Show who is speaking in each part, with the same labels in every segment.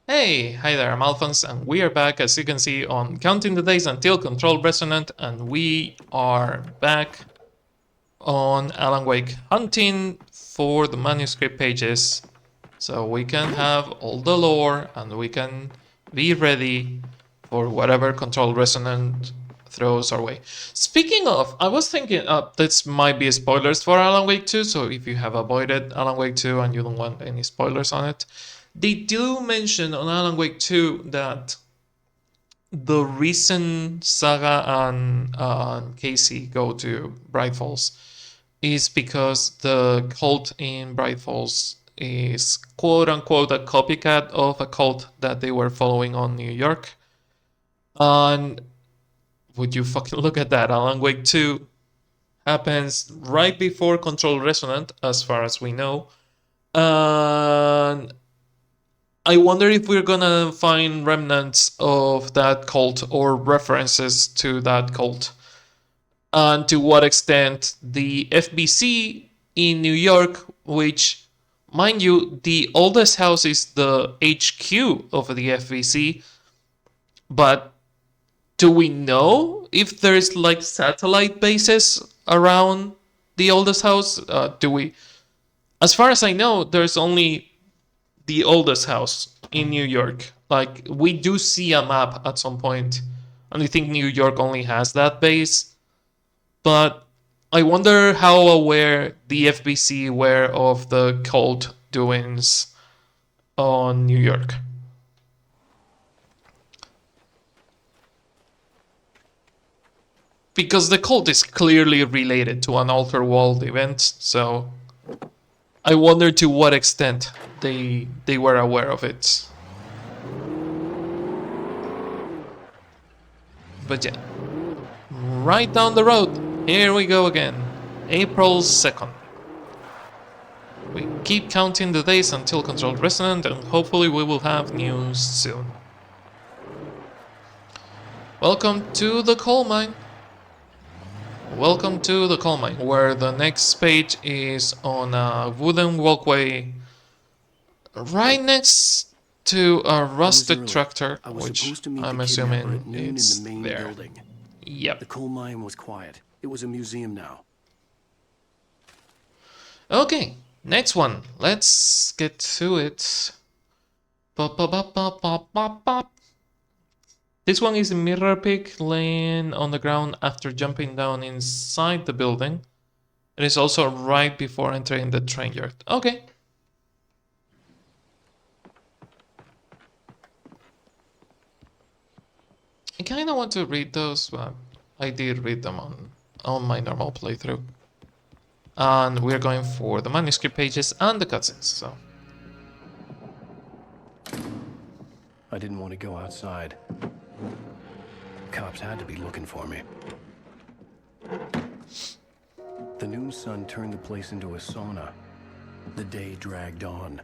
Speaker 1: Hey, hi there, I'm Alphonse, and we are back, as you can see, on Counting the Days until Control Resonant, and we are back on Alan Wake hunting for the manuscript pages so we can have all the lore and we can be ready for whatever Control Resonant throws our way. Speaking of, I was thinking, this might be spoilers for Alan Wake 2, so if you have avoided Alan Wake 2 and you don't want any spoilers on it, they do mention on Alan Wake 2 that the reason Saga and Casey go to Bright Falls is because the cult in Bright Falls is quote unquote a copycat of a cult that they were following on New York. And would you fucking look at that? Alan Wake 2 happens right before Control Resonant, as far as we know. And I wonder if we're gonna find remnants of that cult or references to that cult. And to what extent the FBC in New York, which, mind you, the oldest house is the HQ of the FBC, but do we know if there's like satellite bases around the oldest house? Do we? As far as I know, there's only the oldest house in New York. Like, we do see a map at some point, and I think New York only has that base. But I wonder how aware the FBC were of the cult doings on New York. Because the cult is clearly related to an Outer World event, so I wonder to what extent they were aware of it. But yeah, right down the road, here we go again. April 2nd. We keep counting the days until Controlled Resonant, and hopefully we will have news soon. Welcome to the coal mine. Welcome to the coal mine, where the next page is on a wooden walkway right next to a rustic tractor, which I'm assuming it's
Speaker 2: the main
Speaker 1: there.
Speaker 2: building.
Speaker 1: Yep.
Speaker 2: The coal mine was quiet. It was a museum now.
Speaker 1: Okay, next one. Let's get to it. This one is a mirror pick laying on the ground after jumping down inside the building. It is also right before entering the train yard. Okay. I kind of want to read those, but I did read them on my normal playthrough. And we're going for the manuscript pages and the cutscenes, so.
Speaker 2: I didn't want to go outside. Cops had to be looking for me. The noon sun turned the place into a sauna. The day dragged on.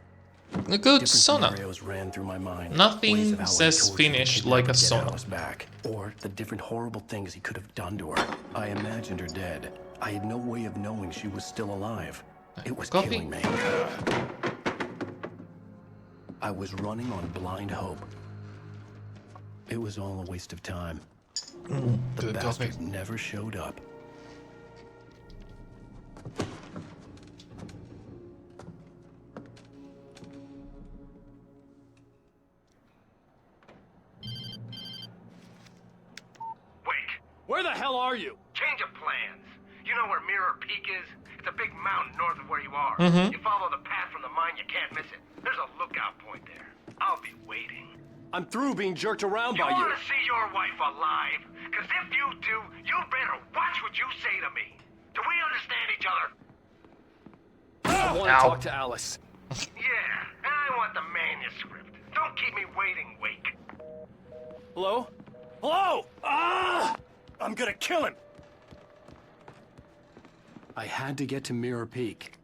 Speaker 1: A good
Speaker 2: Different
Speaker 1: sauna.
Speaker 2: scenarios ran through my mind.
Speaker 1: Nothing says finish like a sauna.
Speaker 2: Alice back, or the different horrible things he could have done to her. I imagined her dead. I had no way of knowing she was still alive. It was killing me. I was running on blind hope. It was all a waste of time. The bastard never showed up.
Speaker 3: Where the hell are you?
Speaker 4: Change of plans. You know where Mirror Peak is? It's a big mountain north of where you are. You follow the path from the mine, you can't miss it. There's a lookout point there. I'll be waiting.
Speaker 3: I'm through being jerked around by
Speaker 4: You
Speaker 3: you.
Speaker 4: want to see your wife alive? Because if you do, you better watch what you say to me. Do we understand each other?
Speaker 3: I want to talk to Alice.
Speaker 4: Yeah, and I want the manuscript. Don't keep me waiting, Wake.
Speaker 3: Hello? Hello? Ah! I'm gonna kill him.
Speaker 2: I had to get to Mirror Peak.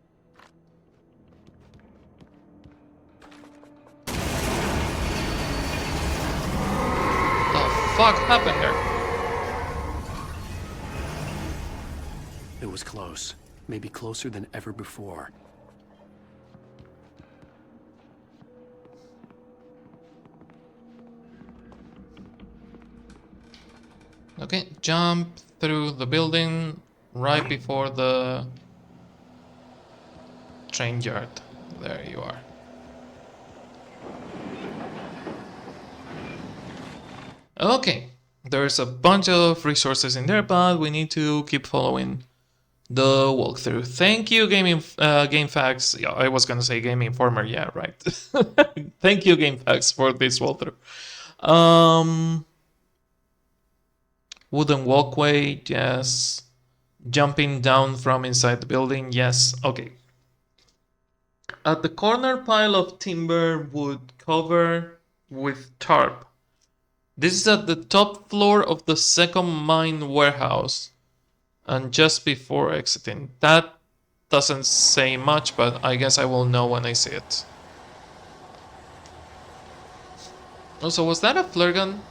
Speaker 1: The fuck happened there?
Speaker 2: It was close. Maybe closer than ever before.
Speaker 1: Okay, jump through the building right before the train yard. There you are. Okay, there's a bunch of resources in there, but we need to keep following the walkthrough. Thank you, Game Facts. Yeah, I was gonna say Game Informer. Yeah, right. Thank you, Game Facts, for this walkthrough. Wooden walkway, yes. Jumping down from inside the building, yes. Okay. At the corner pile of timber wood cover with tarp. This is at the top floor of the second mine warehouse and just before exiting. That doesn't say much, but I guess I will know when I see it. Also, was that a flare gun?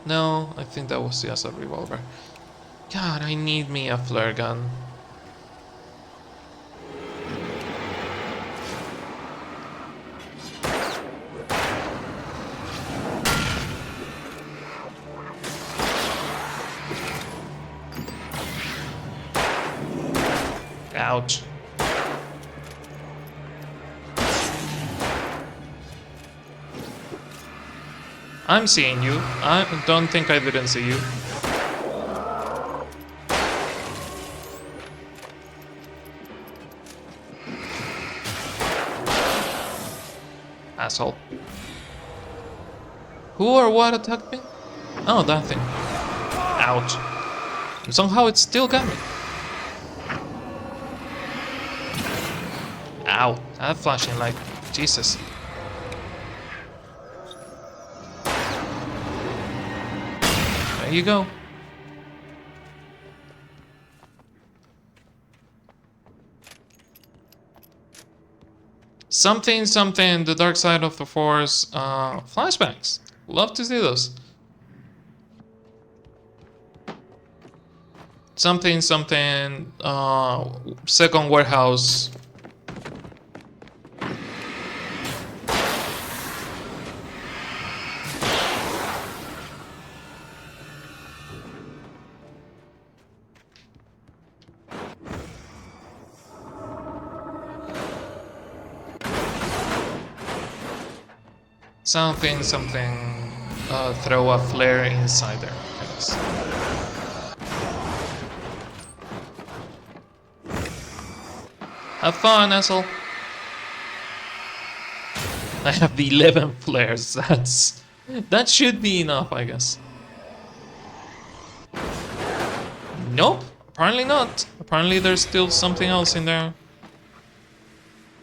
Speaker 1: No, I think that was just a revolver. God, I need me a flare gun. Ouch. I'm seeing you. I don't think I didn't see you. Asshole. Who or what attacked me? Oh, that thing. Ouch. And somehow it still got me. Ow. That flashing light. Jesus. There you go. Something, the dark side of the force, flashbacks. Love to see those. Something, second warehouse. Something, throw a flare inside there, I guess. Have fun, asshole. I have the 11 flares, that should be enough, I guess. Nope, apparently not. Apparently there's still something else in there.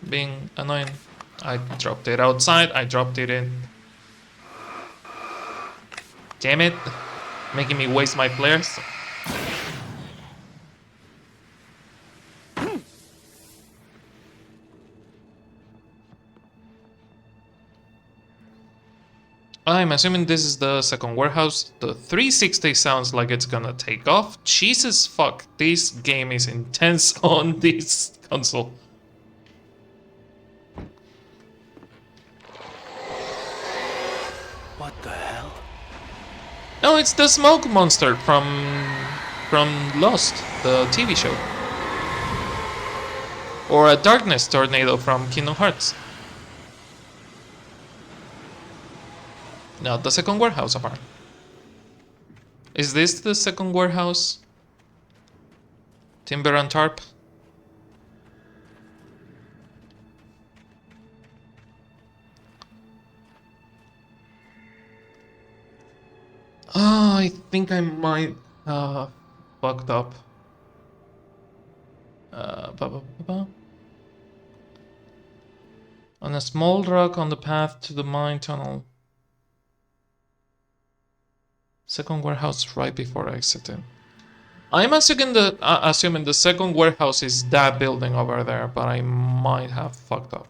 Speaker 1: Being annoying. I dropped it outside, I dropped it in. Damn it. Making me waste my flares. I'm assuming this is the second warehouse. The 360 sounds like it's gonna take off. Jesus fuck, this game is intense on this console.
Speaker 2: What the hell?
Speaker 1: No, it's the smoke monster from Lost, the TV show. Or a darkness tornado from Kingdom Hearts. No, the second warehouse apart. Is this the second warehouse? Timber and tarp? Oh, I think I might fucked up. On a small rock on the path to the mine tunnel. Second warehouse right before exiting. I'm assuming the second warehouse is that building over there, but I might have fucked up.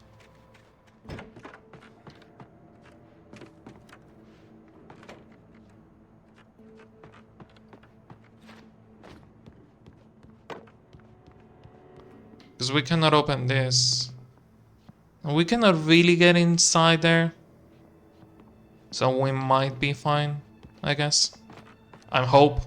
Speaker 1: Because we cannot open this. We cannot really get inside there. So we might be fine. I guess. I hope.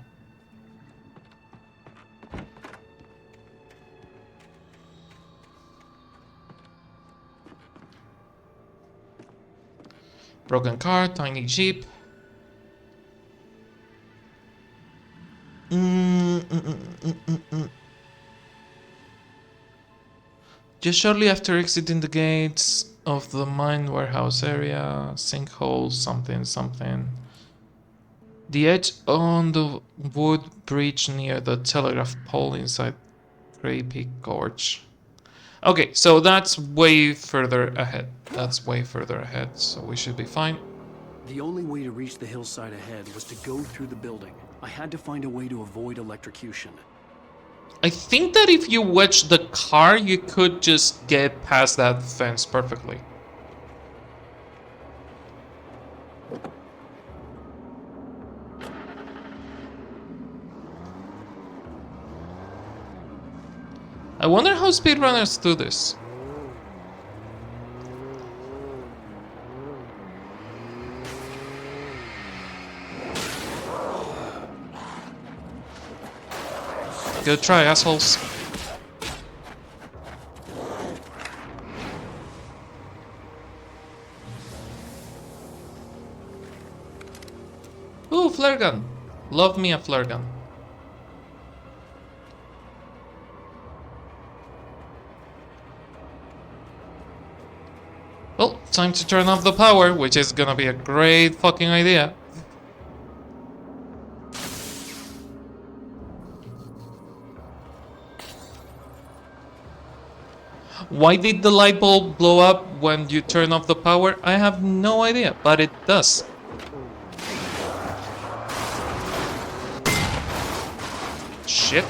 Speaker 1: Broken car, tiny jeep. Just shortly after exiting the gates of the mine warehouse area, sinkhole, something. The edge on the wood bridge near the telegraph pole inside Grey Peak Gorge. Okay, so that's way further ahead. So we should be fine.
Speaker 2: The only way to reach the hillside ahead was to go through the building. I had to find a way to avoid electrocution.
Speaker 1: I think that if you wedge the car, you could just get past that fence perfectly. I wonder how speedrunners do this. Good try, assholes. Ooh, flare gun. Love me a flare gun. Well, time to turn off the power, which is gonna be a great fucking idea. Why did the light bulb blow up when you turn off the power? I have no idea, but it does. Shit.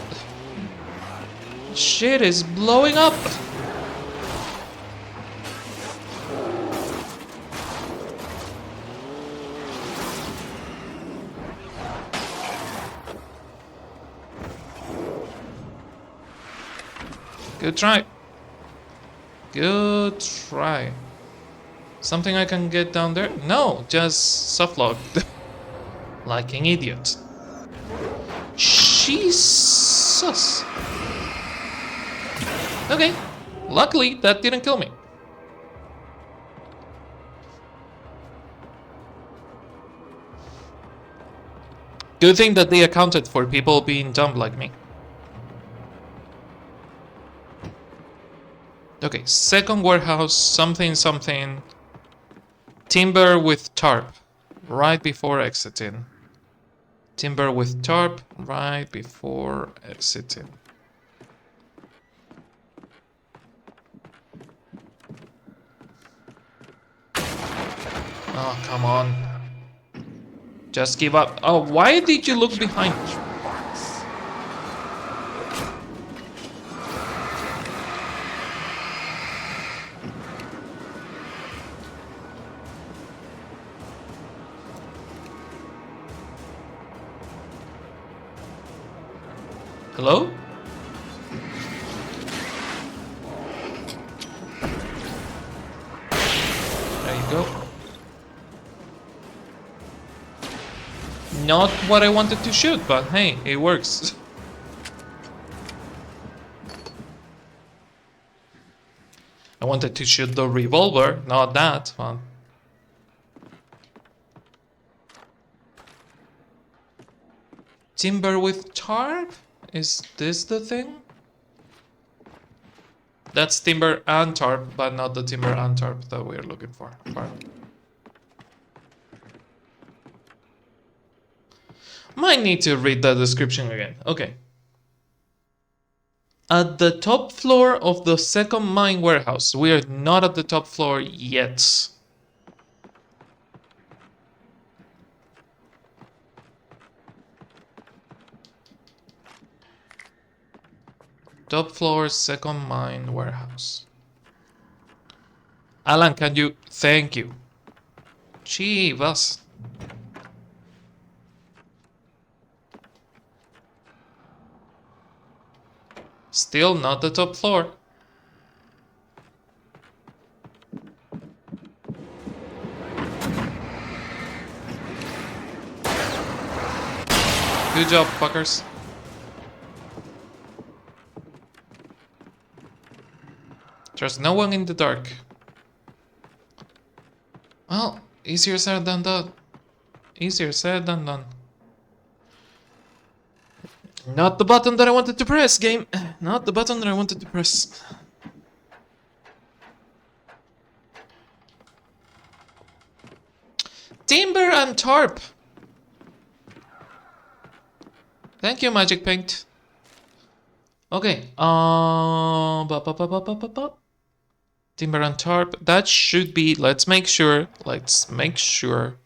Speaker 1: Shit is blowing up. Good try. Good try. Something I can get down there? No, just soft log. Like an idiot. Jesus. Okay. Luckily, that didn't kill me. Good thing that they accounted for people being dumb like me. Okay, second warehouse, something. Timber with tarp, right before exiting. Timber with tarp, right before exiting. Oh, come on. Just give up. Oh, why did you look behind? Hello? There you go. Not what I wanted to shoot, but hey, it works. I wanted to shoot the revolver, not that one. Timber with tarp? Is this the thing? That's timber and tarp, but not the timber and tarp that we're looking for. Might need to read the description again. Okay. At the top floor of the second mine warehouse. We are not at the top floor yet. Top floor, second mine warehouse. Alan, can you? Thank you. Chivas. Still not the top floor. Good job, fuckers. There's no one in the dark. Well, easier said than done. Easier said than done. Not the button that I wanted to press, game. Not the button that I wanted to press. Timber and tarp. Thank you, Magic Paint. Okay. Timber and tarp. That should be. Let's make sure. Let's make sure.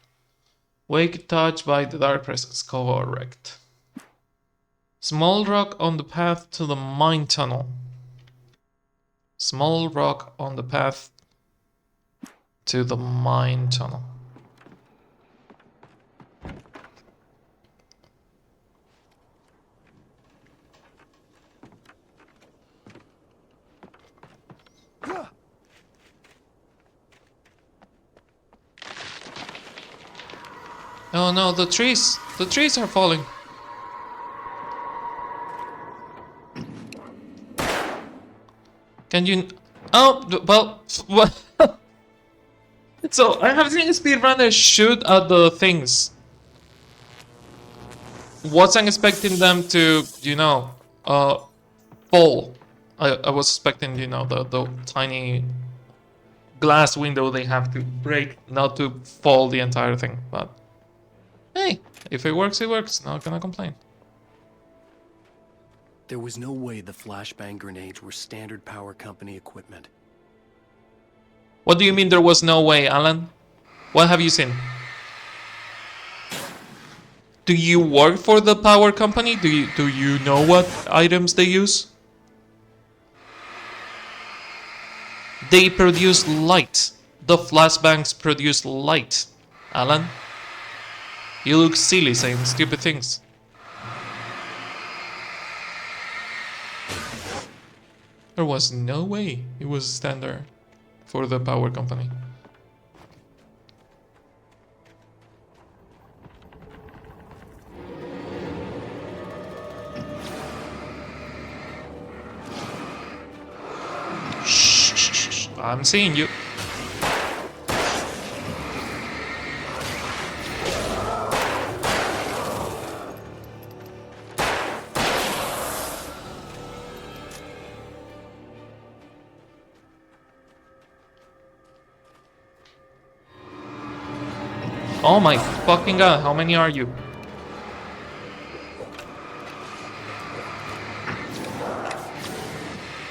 Speaker 1: Wake touched by the dark presence. Correct. Small rock on the path to the mine tunnel. Small rock on the path to the mine tunnel. Oh no, the trees! The trees are falling! Can you... Oh, well... So, I have seen speedrunners shoot at the things. Wasn't expecting them to, you know, fall. I was expecting, you know, the tiny glass window they have to break, not to fall the entire thing, but... Hey, if it works, it works. Not gonna complain.
Speaker 2: There was no way the flashbang grenades were standard power company equipment.
Speaker 1: What do you mean there was no way, Alan? What have you seen? Do you work for the power company? Do you know what items they use? They produce light. The flashbangs produce light, Alan. You look silly saying stupid things. There was no way it was standard for the power company. Shh, I'm seeing you. Oh my fucking god, how many are you?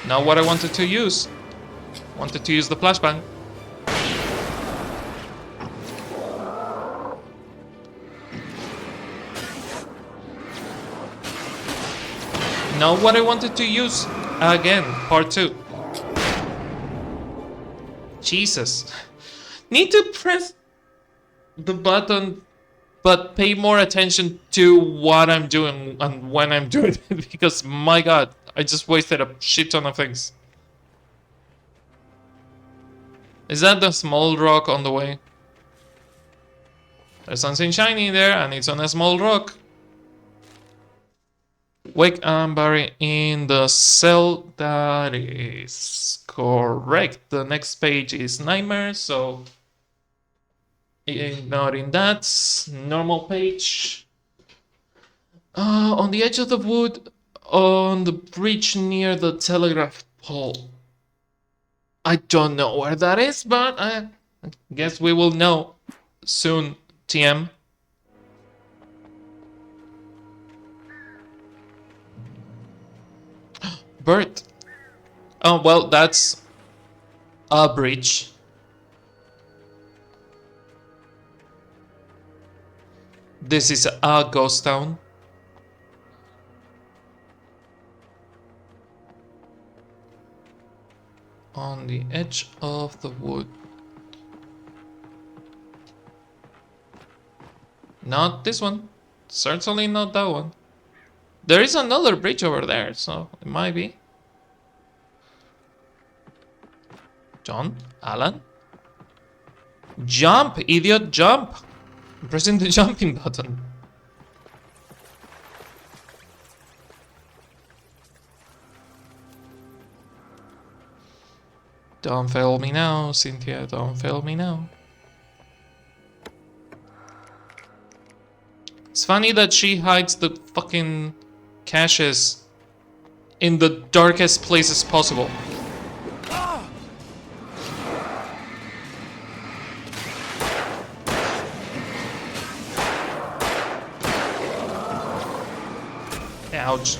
Speaker 1: Now what I wanted to use. Wanted to use the flashbang. Now what I wanted to use. Again, part 2. Jesus. Need to press the button, but pay more attention to what I'm doing and when I'm doing it, because my god, I just wasted a shit ton of things. Is that the small rock on the way? There's something shiny there and it's on a small rock. Wake and bury in the cell. That is correct. The next page is nightmare, so ignoring that. Normal page. On the edge of the wood, on the bridge near the telegraph pole. I don't know where that is, but I guess we will know soon, TM. Bird. Oh, well, that's a bridge. This is a ghost town. On the edge of the wood. Not this one. Certainly not that one. There is another bridge over there, so it might be. John? Alan? Jump, idiot, jump! I'm pressing the jumping button. Don't fail me now, Cynthia. Don't fail me now. It's funny that she hides the fucking caches in the darkest places possible. Ouch.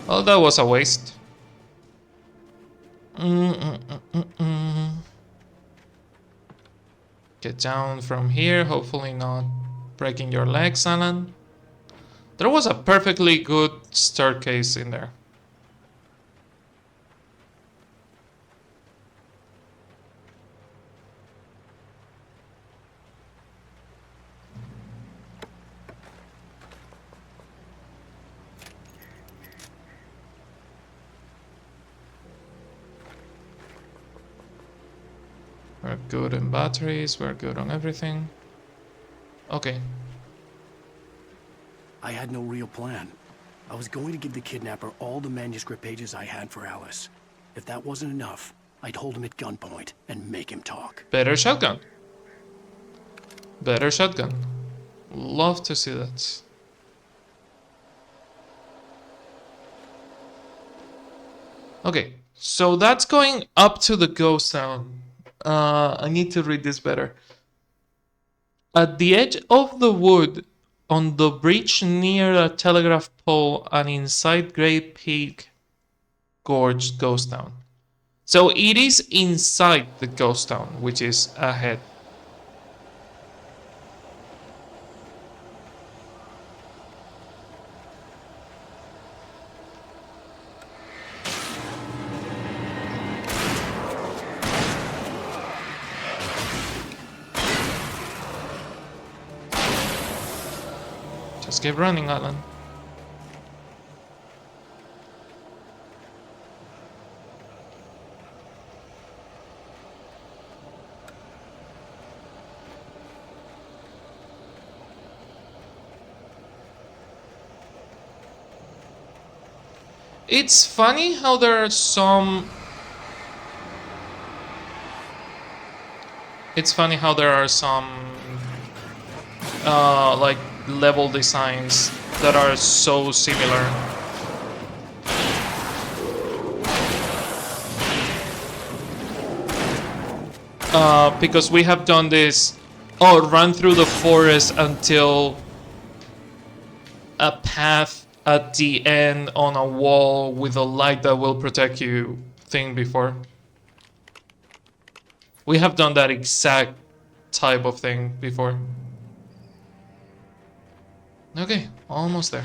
Speaker 1: Well, that was a waste. Get down from here, hopefully not breaking your legs, Alan. There was a perfectly good staircase in there. We're good on batteries, we're good on everything. Okay.
Speaker 2: I had no real plan. I was going to give the kidnapper all the manuscript pages I had for Alice. If that wasn't enough, I'd hold him at gunpoint and make him talk.
Speaker 1: Better shotgun. Better shotgun. Love to see that. Okay, so that's going up to the ghost town. I need to read this better. At the edge of the wood, on the bridge near a telegraph pole and inside Great Peak Gorge Ghost Town. So it is inside the ghost town, which is ahead. Just keep running, Alan. It's funny how there are some... It's funny how there are some... like, level designs that are so similar. Because we have done this... Oh, run through the forest until a path at the end on a wall with a light that will protect you thing before. We have done that exact type of thing before. Okay, almost there.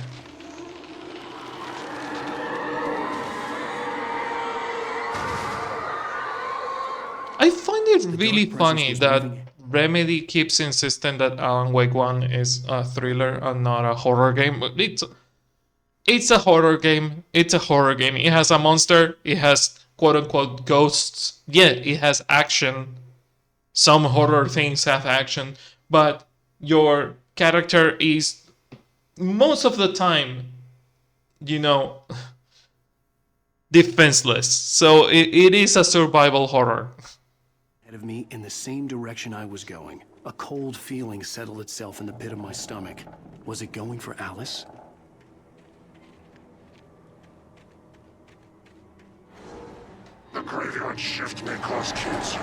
Speaker 1: I find it really funny that Remedy keeps insisting that Alan Wake 1 is a thriller and not a horror game. It's a horror game. It's a horror game. It has a monster. It has quote-unquote ghosts. Yeah, it has action. Some horror things have action. But your character is, most of the time, you know, defenseless. So it is a survival horror.
Speaker 2: Ahead of me in the same direction I was going. A cold feeling settled itself in the pit of my stomach. Was it going for Alice?
Speaker 5: The graveyard shift may cause cancer.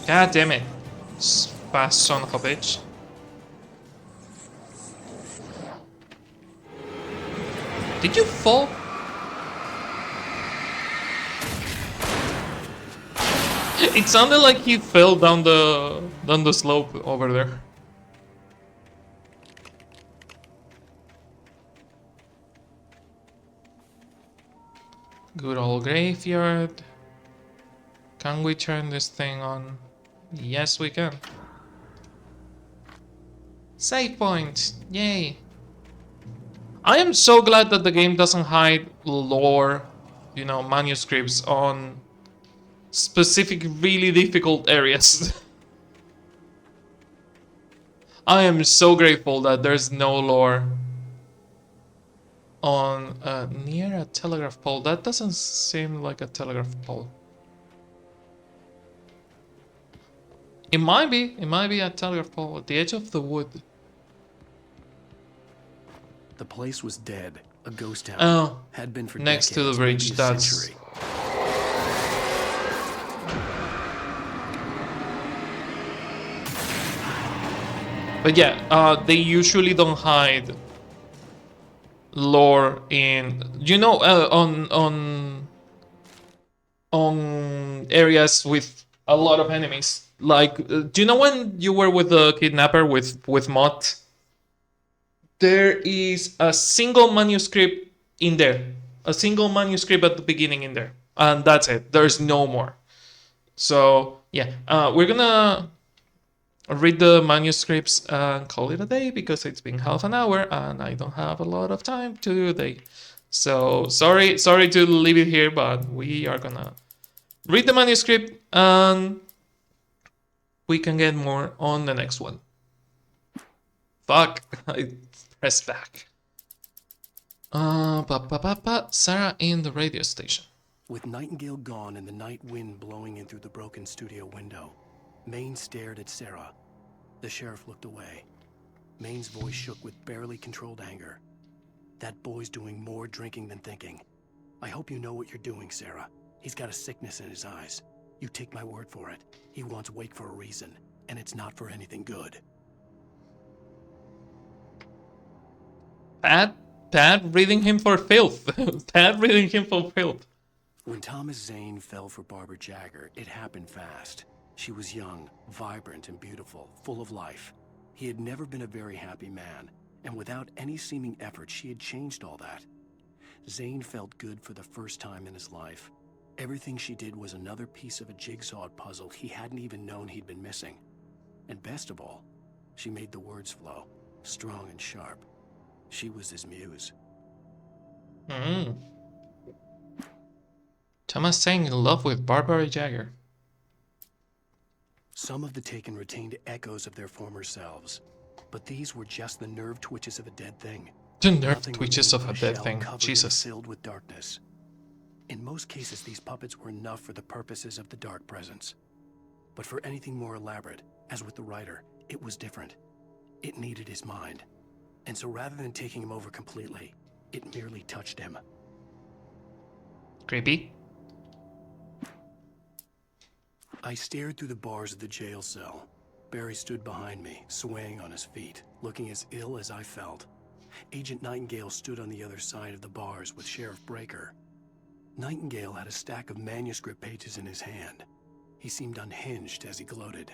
Speaker 1: God damn it. Fast son of a bitch. Did you fall? It sounded like he fell down the slope over there. Good old graveyard. Can we turn this thing on? Yes, we can. Save point. Yay. I am so glad that the game doesn't hide lore, you know, manuscripts on specific really difficult areas. I am so grateful that there's no lore on near a telegraph pole. That doesn't seem like a telegraph pole. It might be a telegraph pole at the edge of the wood.
Speaker 2: The place was dead, a ghost town.
Speaker 1: Oh,
Speaker 2: Had been for
Speaker 1: next
Speaker 2: decades,
Speaker 1: to the bridge.
Speaker 2: maybe a
Speaker 1: That's
Speaker 2: century.
Speaker 1: But yeah, they usually don't hide lore in, you know, on areas with a lot of enemies. Like, do you know when you were with the kidnapper with Mott? There is a single manuscript in there, a single manuscript at the beginning in there, and that's it. There's no more. So yeah, we're gonna read the manuscripts and call it a day because it's been half an hour and I don't have a lot of time today. So sorry to leave it here, but we are gonna read the manuscript and we can get more on the next one. Fuck, I pressed back. Sarah in the radio station.
Speaker 2: With Nightingale gone and the night wind blowing in through the broken studio window, Maine stared at Sarah. The sheriff looked away. Maine's voice shook with barely controlled anger. That boy's doing more drinking than thinking. I hope you know what you're doing, Sarah. He's got a sickness in his eyes. You take my word for it. He wants Wake for a reason, and it's not for anything good.
Speaker 1: Pat reading him for filth. Pat reading him for filth.
Speaker 2: When Thomas Zane fell for Barbara Jagger, it happened fast. She was young, vibrant, and beautiful, full of life. He had never been a very happy man, and without any seeming effort, she had changed all that. Zane felt good for the first time in his life. Everything she did was another piece of a jigsaw puzzle he hadn't even known he'd been missing. And best of all, she made the words flow, strong and sharp. She was his muse.
Speaker 1: Thomas Zane in love with Barbara Jagger.
Speaker 2: Some of the Taken retained echoes of their former selves, but these were just the nerve twitches of a dead thing.
Speaker 1: The nerve
Speaker 2: Nothing
Speaker 1: twitches
Speaker 2: remained
Speaker 1: of a
Speaker 2: but
Speaker 1: dead
Speaker 2: shell
Speaker 1: thing.
Speaker 2: covered and
Speaker 1: Jesus.
Speaker 2: filled with darkness. In most cases, these puppets were enough for the purposes of the dark presence. But for anything more elaborate, as with the writer, it was different. It needed his mind. And so rather than taking him over completely, it merely touched him.
Speaker 1: Creepy.
Speaker 2: I stared through the bars of the jail cell. Barry stood behind me, swaying on his feet, looking as ill as I felt. Agent Nightingale stood on the other side of the bars with Sheriff Breaker. Nightingale had a stack of manuscript pages in his hand. He seemed unhinged as he gloated.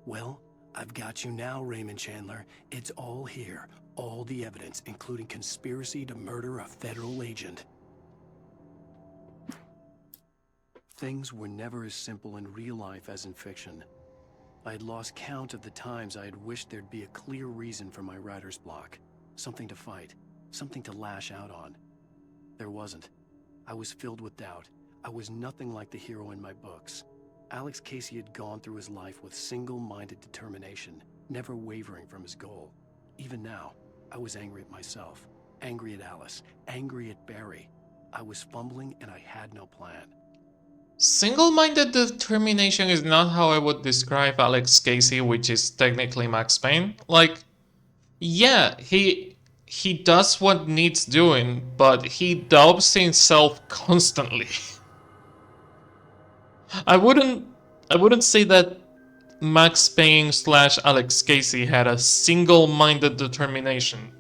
Speaker 2: Well, I've got you now, Raymond Chandler. It's all here. All the evidence, including conspiracy to murder a federal agent. Things were never as simple in real life as in fiction. I had lost count of the times I had wished there'd be a clear reason for my writer's block. Something to fight, something to lash out on. There wasn't. I was filled with doubt. I was nothing like the hero in my books. Alex Casey had gone through his life with single-minded determination, never wavering from his goal. Even now, I was angry at myself, angry at Alice, angry at Barry. I was fumbling and I had no plan.
Speaker 1: Single-minded determination is not how I would describe Alex Casey, which is technically Max Payne. Like, yeah, he does what needs doing, but he doubts himself constantly. I wouldn't say that Max Payne / Alex Casey had a single-minded determination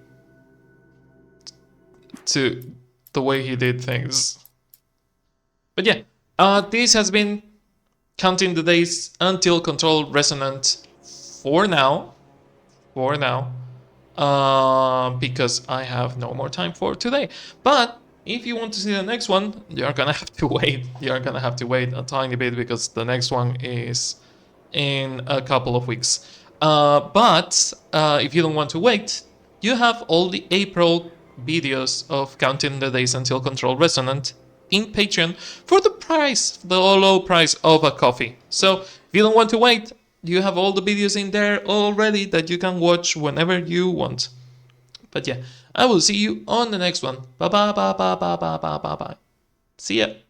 Speaker 1: to the way he did things. But yeah, this has been Counting the Days until Control Resonant for now. Because I have no more time for today. But if you want to see the next one, you're gonna have to wait. You're gonna have to wait a tiny bit because the next one is in a couple of weeks. But if you don't want to wait, you have all the April videos of counting the days until Control Resonant in Patreon for the low price of a coffee. So if you don't want to wait, you have all the videos in there already that you can watch whenever you want. But yeah, I will see you on the next one. Bye bye bye bye bye bye bye bye bye. See ya.